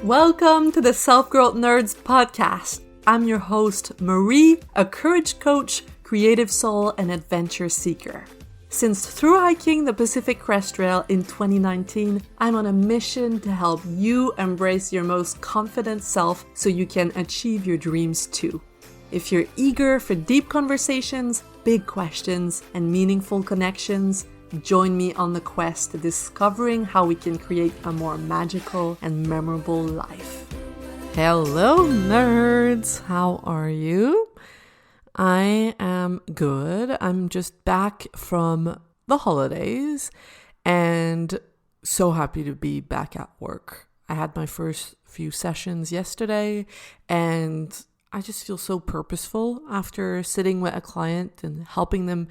Welcome to the Self-Growth Nerds podcast. I'm your host, Marie, a courage coach, creative soul, and adventure seeker. Since through hiking the Pacific Crest Trail in 2019, I'm on a mission to help you embrace your most confident self so you can achieve your dreams too. If you're eager for deep conversations, big questions, and meaningful connections, join me on the quest to discovering how we can create a more magical and memorable life. Hello, nerds! How are you? I am good. I'm just back from the holidays and so happy to be back at work. I had my first few sessions yesterday and I just feel so purposeful after sitting with a client and helping them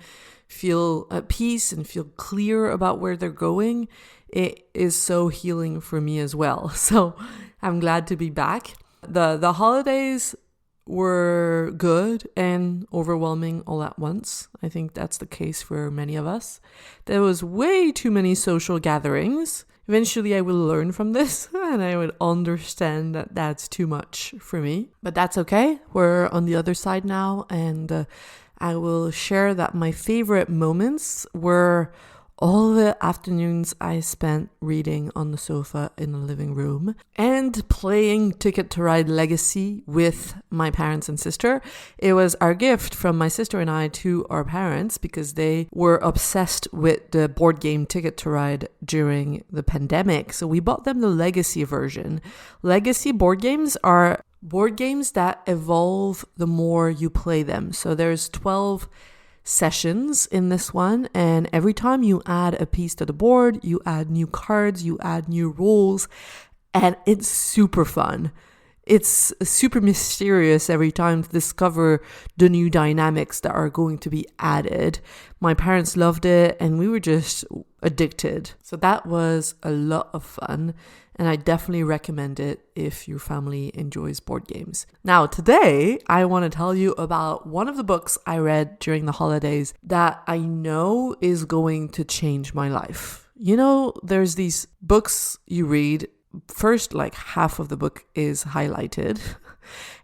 feel at peace and feel clear about where they're going. It is so healing for me as well. So I'm glad to be back. The holidays were good and overwhelming all at once. I think that's the case for many of us. There was way too many social gatherings. Eventually I will learn from this and I would understand that that's too much for me. But that's okay. We're on the other side now, and I will share that my favorite moments were all the afternoons I spent reading on the sofa in the living room and playing Ticket to Ride Legacy with my parents and sister. It was our gift from my sister and I to our parents because they were obsessed with the board game Ticket to Ride during the pandemic. So we bought them the Legacy version. Legacy board games are board games that evolve the more you play them. So there's 12 sessions in this one, and every time you add a piece to the board, you add new cards, you add new rules, and it's super fun. It's super mysterious every time to discover the new dynamics that are going to be added. My parents loved it and we were just addicted. So that was a lot of fun. And I definitely recommend it if your family enjoys board games. Now, today, I want to tell you about one of the books I read during the holidays that I know is going to change my life. You know, there's these books you read. First, like half of the book is highlighted.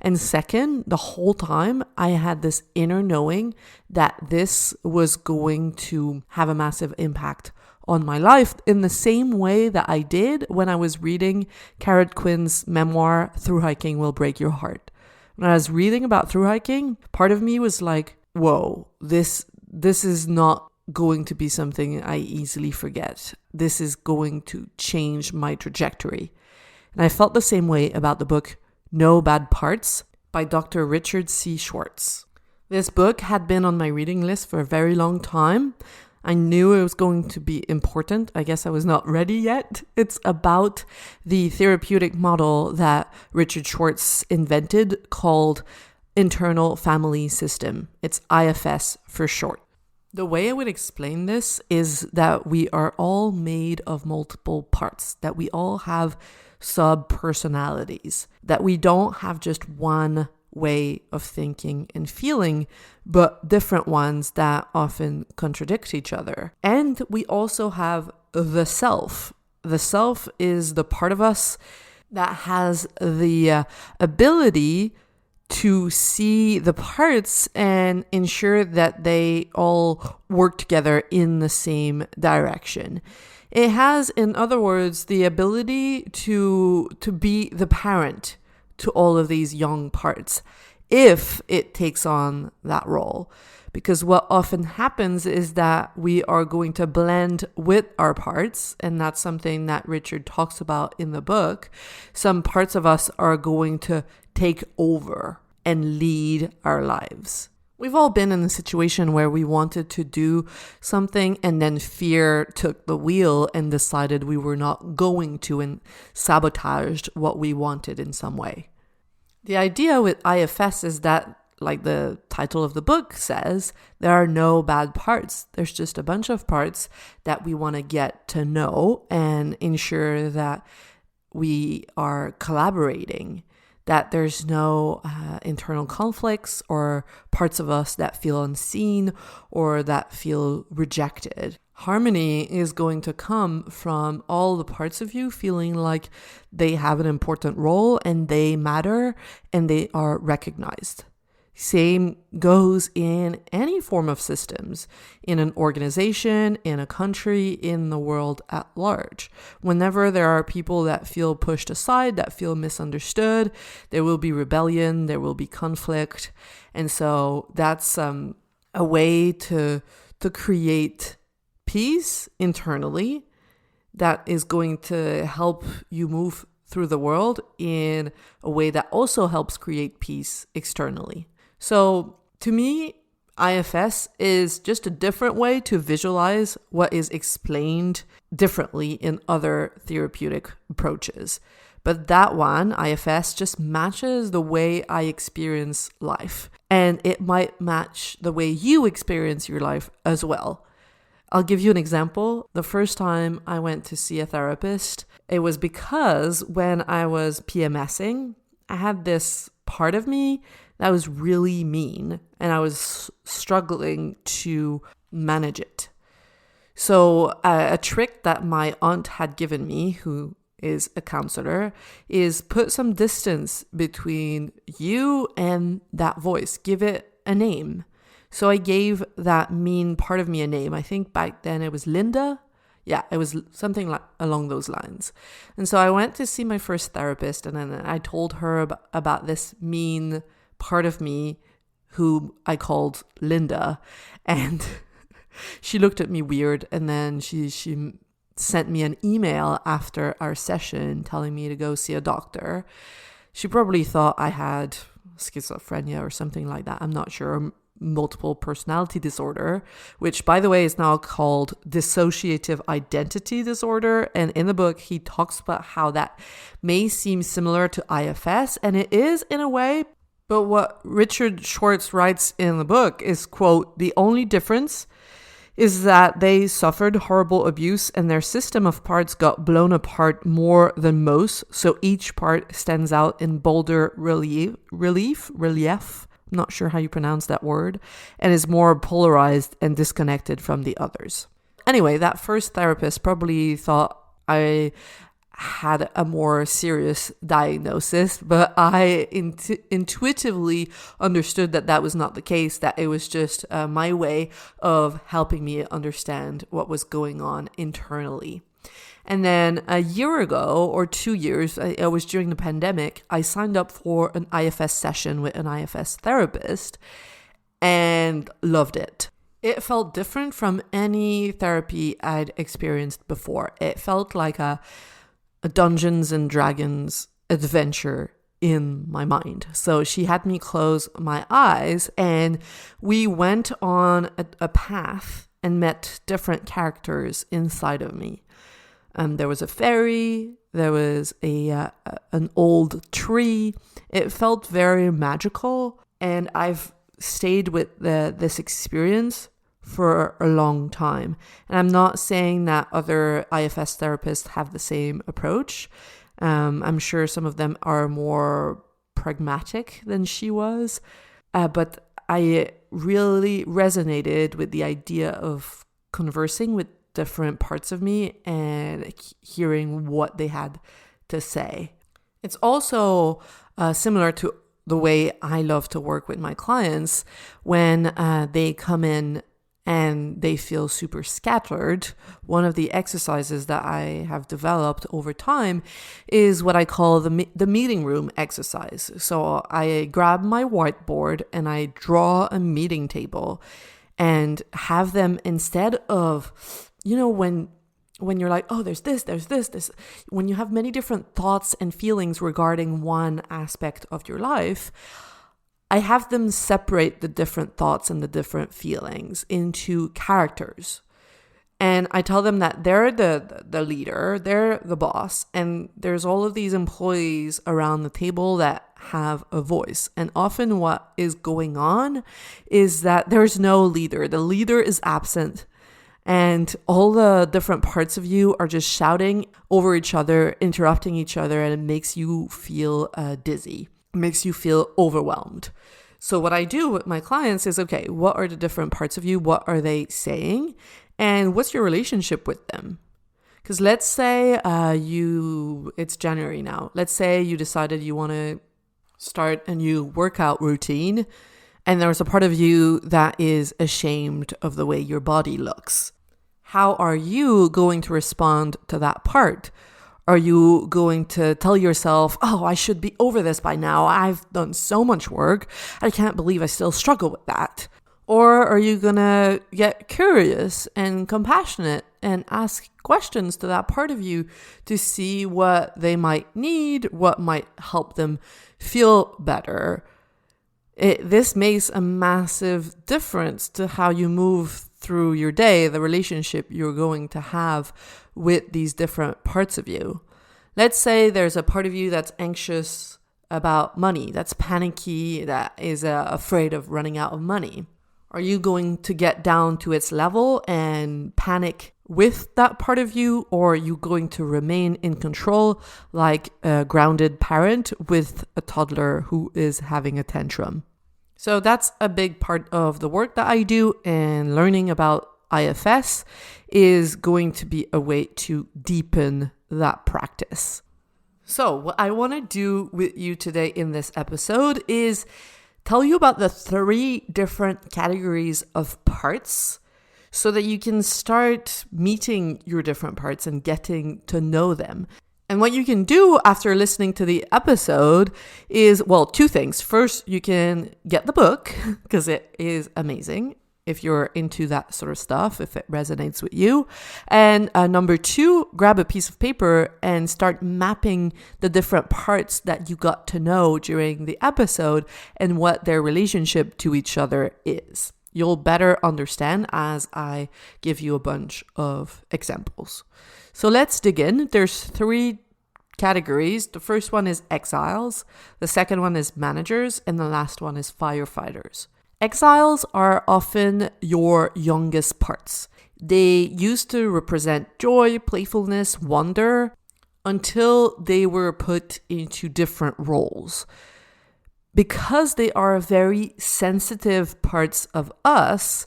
And second, the whole time I had this inner knowing that this was going to have a massive impact on my life in the same way that I did when I was reading Carrot Quinn's memoir, Through Hiking Will Break Your Heart. When I was reading about through hiking, part of me was like, whoa, this is not going to be something I easily forget. This is going to change my trajectory. And I felt the same way about the book No Bad Parts by Dr. Richard C. Schwartz. This book had been on my reading list for a very long time. I knew it was going to be important. I guess I was not ready yet. It's about the therapeutic model that Richard Schwartz invented called internal family system. It's IFS for short. The way I would explain this is that we are all made of multiple parts, that we all have sub-personalities, that we don't have just one way of thinking and feeling, but different ones that often contradict each other. And we also have the self. The self is the part of us that has the ability to see the parts and ensure that they all work together in the same direction. It has, in other words, the ability to be the parent to all of these young parts if it takes on that role. Because what often happens is that we are going to blend with our parts, and that's something that Richard talks about in the book. Some parts of us are going to take over and lead our lives. We've all been in a situation where we wanted to do something and then fear took the wheel and decided we were not going to and sabotaged what we wanted in some way. The idea with IFS is that, like the title of the book says, there are no bad parts. There's just a bunch of parts that we want to get to know and ensure that we are collaborating, that there's no internal conflicts or parts of us that feel unseen or that feel rejected. Harmony is going to come from all the parts of you feeling like they have an important role and they matter and they are recognized. Same goes in any form of systems, in an organization, in a country, in the world at large. Whenever there are people that feel pushed aside, that feel misunderstood, there will be rebellion, there will be conflict. And so that's a way to create peace internally that is going to help you move through the world in a way that also helps create peace externally. So to me, IFS is just a different way to visualize what is explained differently in other therapeutic approaches. But that one, IFS, just matches the way I experience life. And it might match the way you experience your life as well. I'll give you an example. The first time I went to see a therapist, it was because when I was PMSing, I had this part of me that was really mean and I was struggling to manage it. So a trick that my aunt had given me, who is a counselor, is put some distance between you and that voice. Give it a name. So I gave that mean part of me a name. I think back then it was Linda. Yeah, it was something like along those lines. And so I went to see my first therapist and then I told her about this mean part of me who I called Linda. And she looked at me weird and then she sent me an email after our session telling me to go see a doctor. She probably thought I had schizophrenia or something like that. I'm not sure. Multiple personality disorder, which by the way is now called dissociative identity disorder. And in the book, he talks about how that may seem similar to IFS, and it is in a way. But what Richard Schwartz writes in the book is, quote, "The only difference is that they suffered horrible abuse and their system of parts got blown apart more than most, so each part stands out in bolder relief. I'm not sure how you pronounce that word, and is more polarized and disconnected from the others." Anyway, that first therapist probably thought I had a more serious diagnosis, but I intuitively understood that that was not the case, that it was just my way of helping me understand what was going on internally. And then a year ago or 2 years, it was during the pandemic, I signed up for an IFS session with an IFS therapist and loved it. It felt different from any therapy I'd experienced before. It felt like a Dungeons and Dragons adventure in my mind. So she had me close my eyes and we went on a path and met different characters inside of me. There was a fairy, there was an old tree. It felt very magical, and I've stayed with this experience for a long time. And I'm not saying that other IFS therapists have the same approach. I'm sure some of them are more pragmatic than she was, but I really resonated with the idea of conversing with different parts of me and hearing what they had to say. It's also similar to the way I love to work with my clients when they come in and they feel super scattered. One of the exercises that I have developed over time is what I call the meeting room exercise. So I grab my whiteboard and I draw a meeting table and have them, instead of, when you're like, oh, there's this, when you have many different thoughts and feelings regarding one aspect of your life, I have them separate the different thoughts and the different feelings into characters. And I tell them that they're the leader, they're the boss, and there's all of these employees around the table that have a voice. And often what is going on is that there's no leader. The leader is absent. And all the different parts of you are just shouting over each other, interrupting each other, and it makes you feel dizzy. makes you feel overwhelmed. So what I do with my clients is, okay, what are the different parts of you? What are they saying? And what's your relationship with them? Because let's say it's January now. Let's say you decided you want to start a new workout routine, and there's a part of you that is ashamed of the way your body looks. How are you going to respond to that part? Are you going to tell yourself, oh, I should be over this by now. I've done so much work. I can't believe I still struggle with that. Or are you going to get curious and compassionate and ask questions to that part of you to see what they might need, what might help them feel better? This makes a massive difference to how you move through your day, the relationship you're going to have with these different parts of you. Let's say there's a part of you that's anxious about money, that's panicky, that is afraid of running out of money. Are you going to get down to its level and panic with that part of you, or are you going to remain in control like a grounded parent with a toddler who is having a tantrum? So that's a big part of the work that I do, and learning about IFS is going to be a way to deepen that practice. So what I want to do with you today in this episode is tell you about the 3 different categories of parts so that you can start meeting your different parts and getting to know them. And what you can do after listening to the episode is, 2 things. First, you can get the book because it is amazing if you're into that sort of stuff, if it resonates with you. And number 2, grab a piece of paper and start mapping the different parts that you got to know during the episode and what their relationship to each other is. You'll better understand as I give you a bunch of examples. So let's dig in. There's 3 categories. The first one is exiles. The second one is managers. And the last one is firefighters. Exiles are often your youngest parts. They used to represent joy, playfulness, wonder until they were put into different roles. Because they are very sensitive parts of us,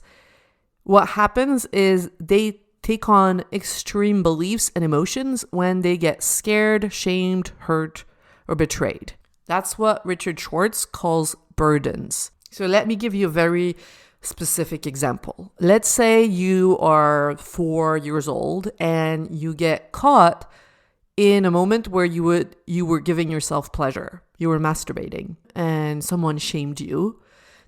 what happens is they take on extreme beliefs and emotions when they get scared, shamed, hurt, or betrayed. That's what Richard Schwartz calls burdens. So let me give you a very specific example. Let's say you are 4 years old and you get caught in a moment where you were giving yourself pleasure. You were masturbating and someone shamed you.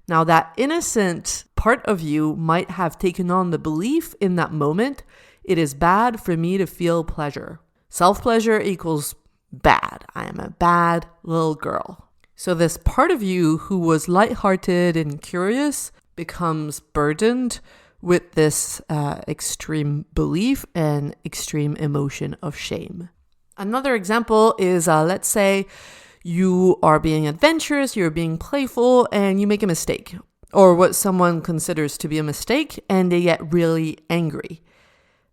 Now that innocent part of you might have taken on the belief in that moment, it is bad for me to feel pleasure. Self-pleasure equals bad. I am a bad little girl. So this part of you who was lighthearted and curious becomes burdened with this extreme belief and extreme emotion of shame. Another example is, let's say you are being adventurous, you're being playful, and you make a mistake, or what someone considers to be a mistake, and they get really angry.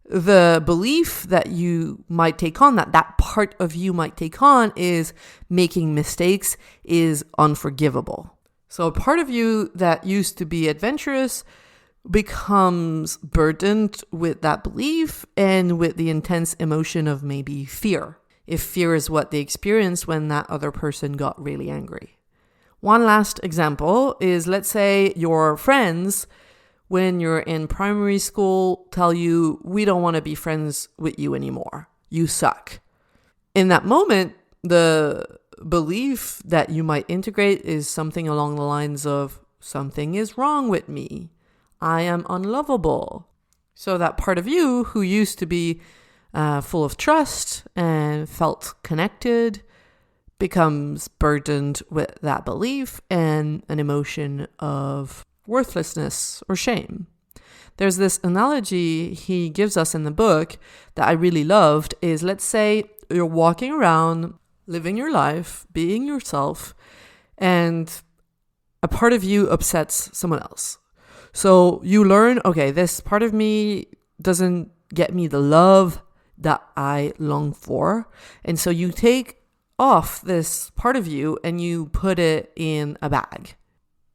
The belief that you might take on, that part of you might take on, is making mistakes is unforgivable. So a part of you that used to be adventurous becomes burdened with that belief and with the intense emotion of maybe fear, if fear is what they experienced when that other person got really angry. One last example is, let's say your friends, when you're in primary school, tell you, we don't want to be friends with you anymore. You suck. In that moment, the belief that you might integrate is something along the lines of, something is wrong with me. I am unlovable. So that part of you who used to be full of trust and felt connected becomes burdened with that belief and an emotion of worthlessness or shame. There's this analogy he gives us in the book that I really loved is, let's say you're walking around, living your life, being yourself, and a part of you upsets someone else. So you learn, okay, this part of me doesn't get me the love that I long for. And so you take off this part of you and you put it in a bag.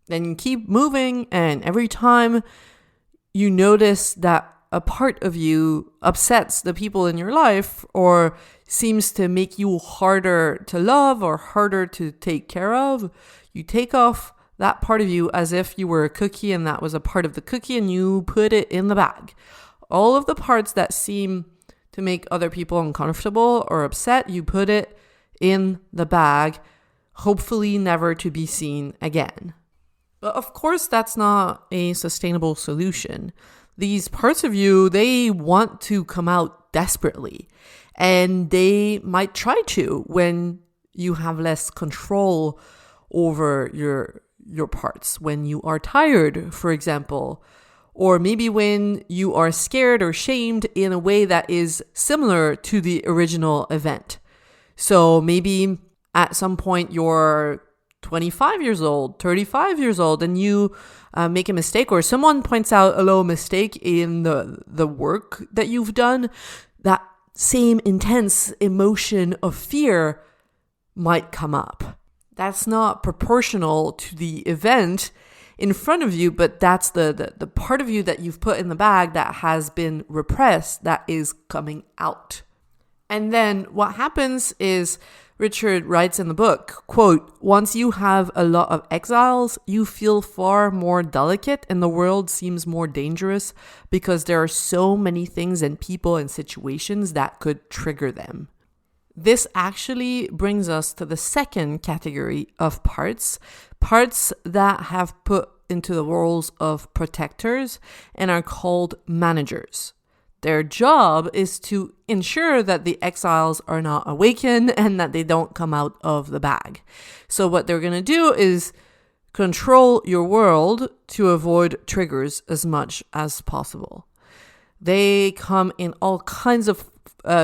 Then you keep moving, and every time you notice that a part of you upsets the people in your life or seems to make you harder to love or harder to take care of, you take off that part of you as if you were a cookie and that was a part of the cookie, and you put it in the bag. All of the parts that seem to make other people uncomfortable or upset, you put it in the bag, hopefully never to be seen again. But of course, that's not a sustainable solution. These parts of you, they want to come out desperately, and they might try to when you have less control over your parts, when you are tired, for example, or maybe when you are scared or shamed in a way that is similar to the original event. So maybe at some point you're 25 years old, 35 years old, and you make a mistake, or someone points out a little mistake in the work that you've done, that same intense emotion of fear might come up. That's not proportional to the event in front of you, but that's the part of you that you've put in the bag that has been repressed, that is coming out. And then what happens is, Richard writes in the book, quote, "Once you have a lot of exiles, you feel far more delicate and the world seems more dangerous because there are so many things and people and situations that could trigger them." This actually brings us to the second category of parts that have put into the roles of protectors and are called managers. Their job is to ensure that the exiles are not awakened and that they don't come out of the bag. So what they're going to do is control your world to avoid triggers as much as possible. They come in all kinds of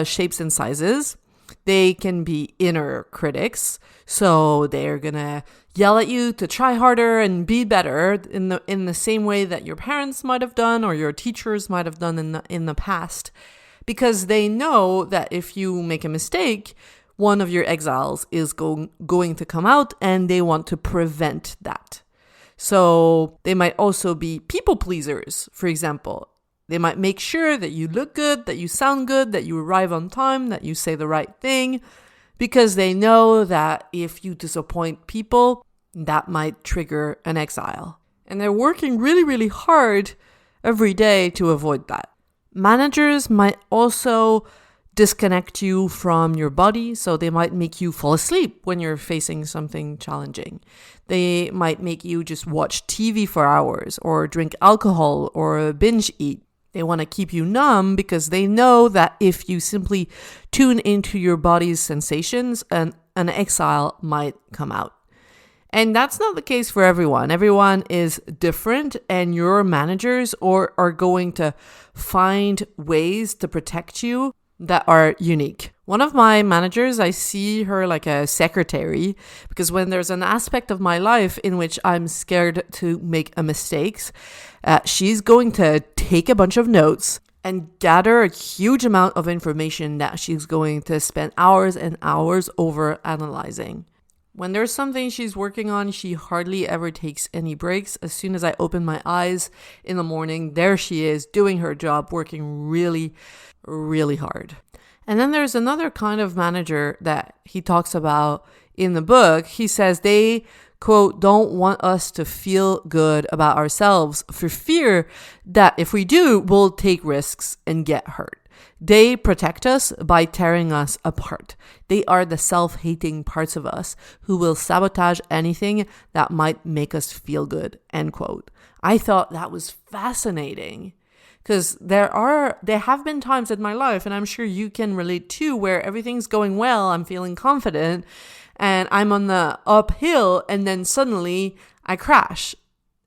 shapes and sizes. They can be inner critics, so they're gonna yell at you to try harder and be better in the same way that your parents might have done or your teachers might have done in the past, because they know that if you make a mistake, one of your exiles is going to come out, and they want to prevent that. So they might also be people pleasers, for example. They might make sure that you look good, that you sound good, that you arrive on time, that you say the right thing, because they know that if you disappoint people, that might trigger an exile. And they're working really, really hard every day to avoid that. Managers might also disconnect you from your body, so they might make you fall asleep when you're facing something challenging. They might make you just watch TV for hours or drink alcohol or binge eat. They want to keep you numb because they know that if you simply tune into your body's sensations, an exile might come out. And that's not the case for everyone. Everyone is different, and your managers are going to find ways to protect you that are unique. One of my managers, I see her like a secretary, because when there's an aspect of my life in which I'm scared to make a mistake, she's going to take a bunch of notes and gather a huge amount of information that she's going to spend hours and hours over analyzing. When there's something she's working on, she hardly ever takes any breaks. As soon as I open my eyes in the morning, there she is doing her job, working really, really hard. And then there's another kind of manager that he talks about in the book. He says they, quote, don't want us to feel good about ourselves for fear that if we do, we'll take risks and get hurt. They protect us by tearing us apart. They are the self-hating parts of us who will sabotage anything that might make us feel good, end quote. I thought that was fascinating, because there have been times in my life, and I'm sure you can relate too, where everything's going well, I'm feeling confident, and I'm on the uphill, and then suddenly I crash.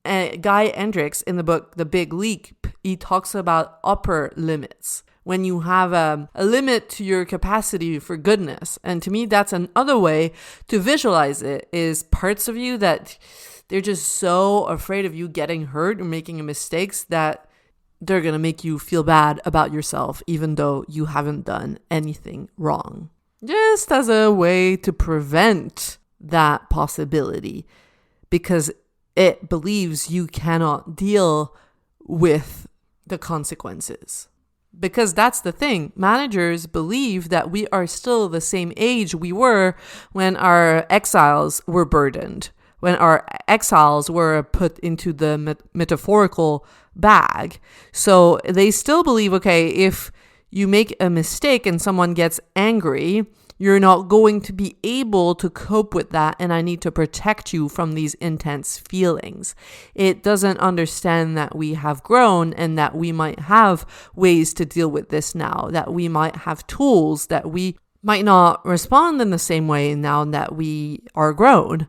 Guy Hendricks in the book, The Big Leap, he talks about upper limits. When you have a limit to your capacity for goodness. And to me, that's another way to visualize it, is parts of you that they're just so afraid of you getting hurt or making mistakes that they're going to make you feel bad about yourself, even though you haven't done anything wrong. just as a way to prevent that possibility, because it believes you cannot deal with the consequences. Because that's the thing. Managers believe that we are still the same age we were when our exiles were burdened, when our exiles were put into the metaphorical bag. So they still believe, okay, if you make a mistake and someone gets angry, you're not going to be able to cope with that, and I need to protect you from these intense feelings. It doesn't understand that we have grown and that we might have ways to deal with this now, that we might have tools, that we might not respond in the same way now that we are grown.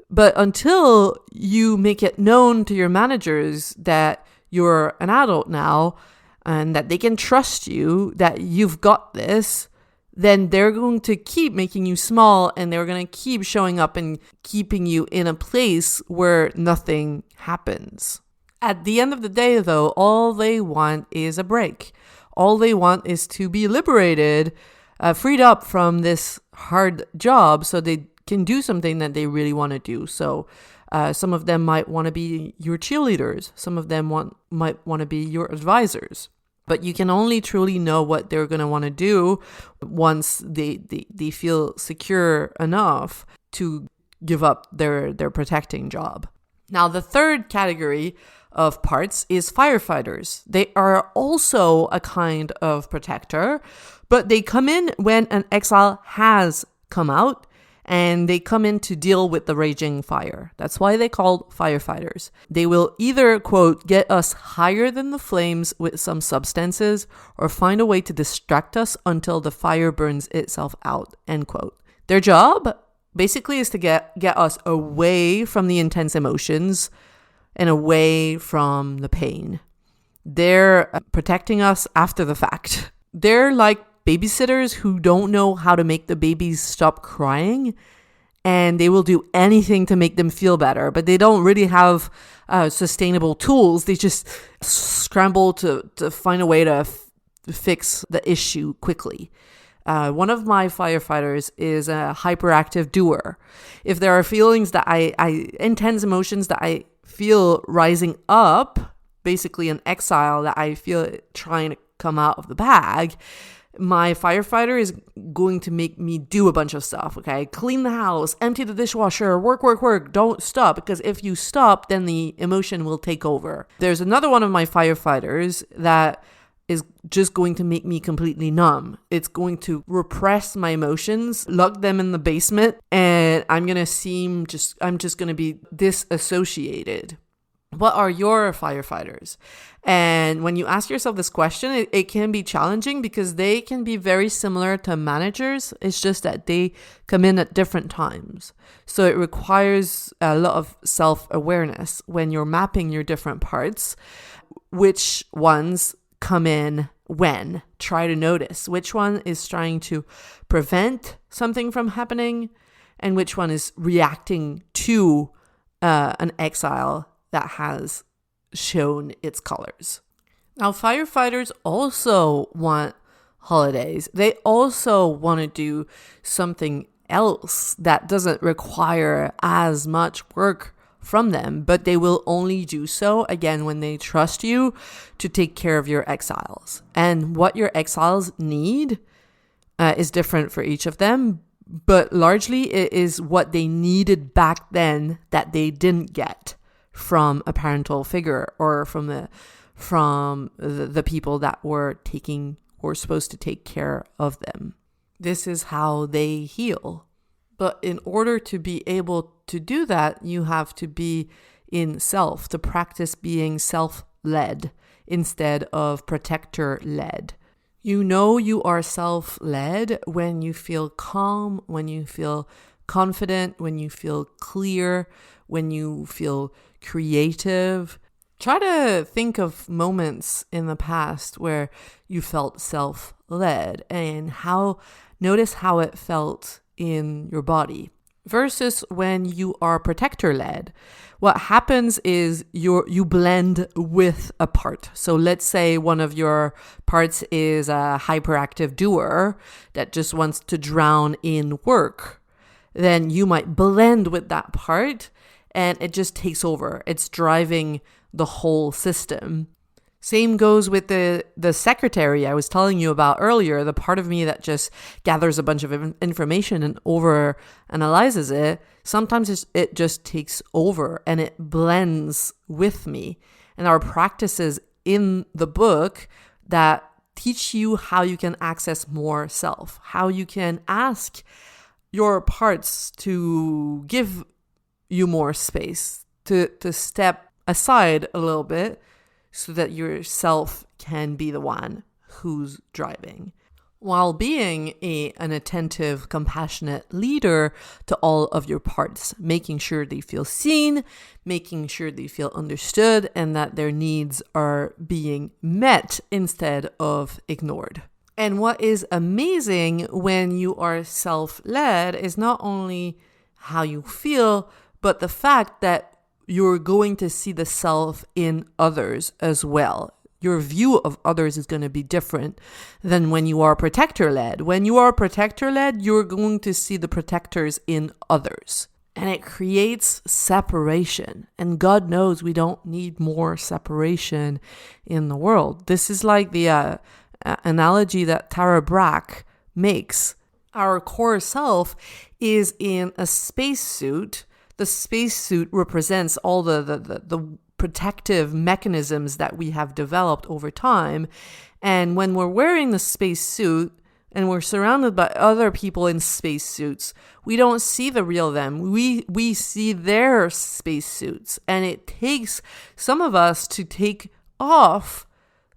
But until you make it known to your managers that you're an adult now and that they can trust you, that you've got this, then they're going to keep making you small, and they're going to keep showing up and keeping you in a place where nothing happens. At the end of the day, though, all they want is a break. All they want is to be liberated, freed up from this hard job so they can do something that they really want to do. So some of them might want to be your cheerleaders. Some of them might want to be your advisors. But you can only truly know what they're going to want to do once they feel secure enough to give up their protecting job. Now, the third category of parts is firefighters. They are also a kind of protector, but they come in when an exile has come out, and they come in to deal with the raging fire. That's why they're called firefighters. They will either, quote, get us higher than the flames with some substances, or find a way to distract us until the fire burns itself out, end quote. Their job basically is to get us away from the intense emotions and away from the pain. They're protecting us after the fact. They're like babysitters who don't know how to make the babies stop crying, and they will do anything to make them feel better, but they don't really have sustainable tools. They just scramble to find a way to fix the issue quickly. One of my firefighters is a hyperactive doer. If there are feelings that intense emotions that I feel rising up, basically an exile that I feel trying to come out of the bag, my firefighter is going to make me do a bunch of stuff, okay? Clean the house, empty the dishwasher, work. Don't stop, because if you stop, then the emotion will take over. There's another one of my firefighters that is just going to make me completely numb. It's going to repress my emotions, lock them in the basement, and I'm just going to be disassociated. What are your firefighters? And when you ask yourself this question, it can be challenging because they can be very similar to managers. It's just that they come in at different times. So it requires a lot of self-awareness when you're mapping your different parts. Which ones come in when? Try to notice which one is trying to prevent something from happening and which one is reacting to an exile that has shown its colors. Now, firefighters also want holidays. They also want to do something else that doesn't require as much work from them, but they will only do so, again, when they trust you to take care of your exiles. And what your exiles need is different for each of them, but largely it is what they needed back then that they didn't get from a parental figure or from the people that were supposed to take care of them. This is how they heal. But in order to be able to do that, you have to be in self, to practice being self-led instead of protector-led. You know you are self-led when you feel calm, when you feel confident, when you feel clear, when you feel creative. Try to think of moments in the past where you felt self-led and notice how it felt in your body. versus when you are protector-led. What happens is you blend with a part. So let's say one of your parts is a hyperactive doer that just wants to drown in work. Then you might blend with that part and it just takes over. It's driving the whole system. Same goes with the secretary I was telling you about earlier, the part of me that just gathers a bunch of information and over analyzes it. Sometimes it just takes over and it blends with me. And our practices in the book that teach you how you can access more self, how you can ask your parts to give you more space, to step aside a little bit, so that yourself can be the one who's driving, while being an attentive, compassionate leader to all of your parts, making sure they feel seen, making sure they feel understood, and that their needs are being met instead of ignored. And what is amazing when you are self-led is not only how you feel, but the fact that you're going to see the self in others as well. Your view of others is going to be different than when you are protector-led. When you are protector-led, you're going to see the protectors in others. And it creates separation. And God knows we don't need more separation in the world. This is like the analogy that Tara Brach makes. Our core self is in a spacesuit. The spacesuit represents all the protective mechanisms that we have developed over time. And when we're wearing the spacesuit and we're surrounded by other people in spacesuits, we don't see the real them. We see their spacesuits. And it takes some of us to take off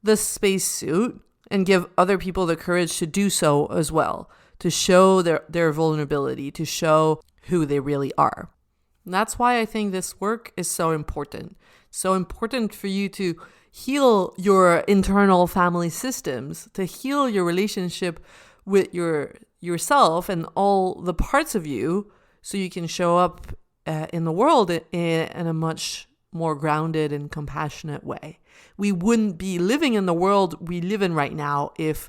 the spacesuit and give other people the courage to do so as well, to show their vulnerability, to show who they really are. And that's why I think this work is so important. So important for you to heal your internal family systems, to heal your relationship with yourself and all the parts of you, so you can show up in the world in a much more grounded and compassionate way. We wouldn't be living in the world we live in right now if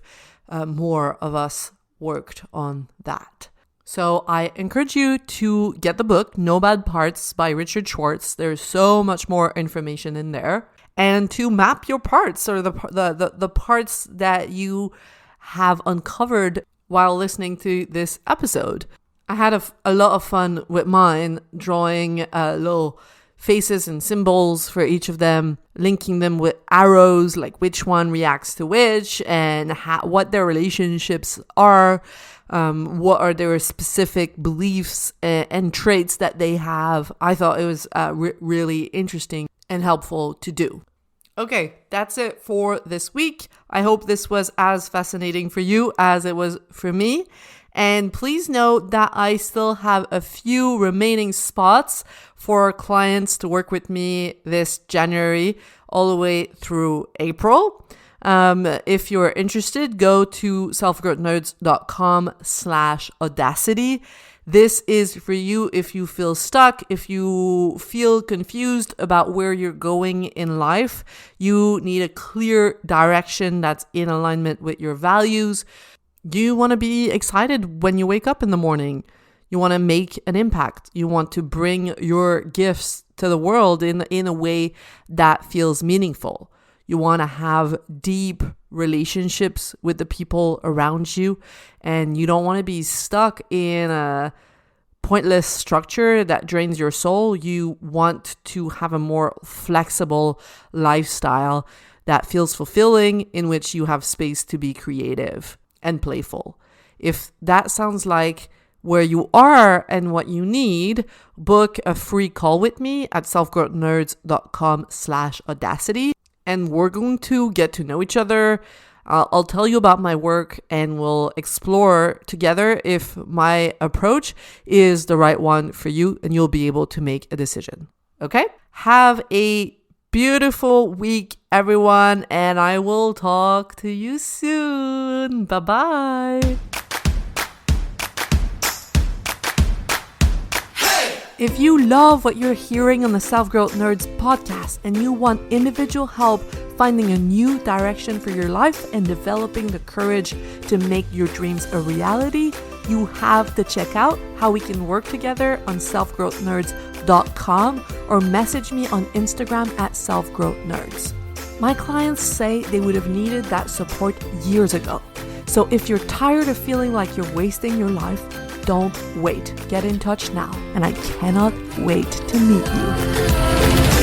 more of us worked on that. So I encourage you to get the book, No Bad Parts by Richard Schwartz. There's so much more information in there. And to map your parts, or the parts that you have uncovered while listening to this episode. I had a lot of fun with mine, drawing little faces and symbols for each of them, linking them with arrows, like which one reacts to which, and what their relationships are. What are their specific beliefs and traits that they have. I thought it was really interesting and helpful to do. Okay, that's it for this week. I hope this was as fascinating for you as it was for me. And please note that I still have a few remaining spots for clients to work with me this January all the way through April. If you're interested, go to selfgrowthnerds.com/audacity. This is for you if you feel stuck, if you feel confused about where you're going in life, you need a clear direction that's in alignment with your values. You want to be excited when you wake up in the morning. You want to make an impact. You want to bring your gifts to the world in a way that feels meaningful. You want to have deep relationships with the people around you, and you don't want to be stuck in a pointless structure that drains your soul. You want to have a more flexible lifestyle that feels fulfilling, in which you have space to be creative and playful. If that sounds like where you are and what you need, book a free call with me at selfgrowthnerds.com/audacity. And we're going to get to know each other. I'll tell you about my work, and we'll explore together if my approach is the right one for you, and you'll be able to make a decision. Okay? Have a beautiful week, everyone, and I will talk to you soon. Bye-bye. If you love what you're hearing on the Self-Growth Nerds podcast and you want individual help finding a new direction for your life and developing the courage to make your dreams a reality, you have to check out how we can work together on selfgrowthnerds.com or message me on Instagram at selfgrowthnerds. My clients say they would have needed that support years ago. So if you're tired of feeling like you're wasting your life, don't wait. Get in touch now, and I cannot wait to meet you.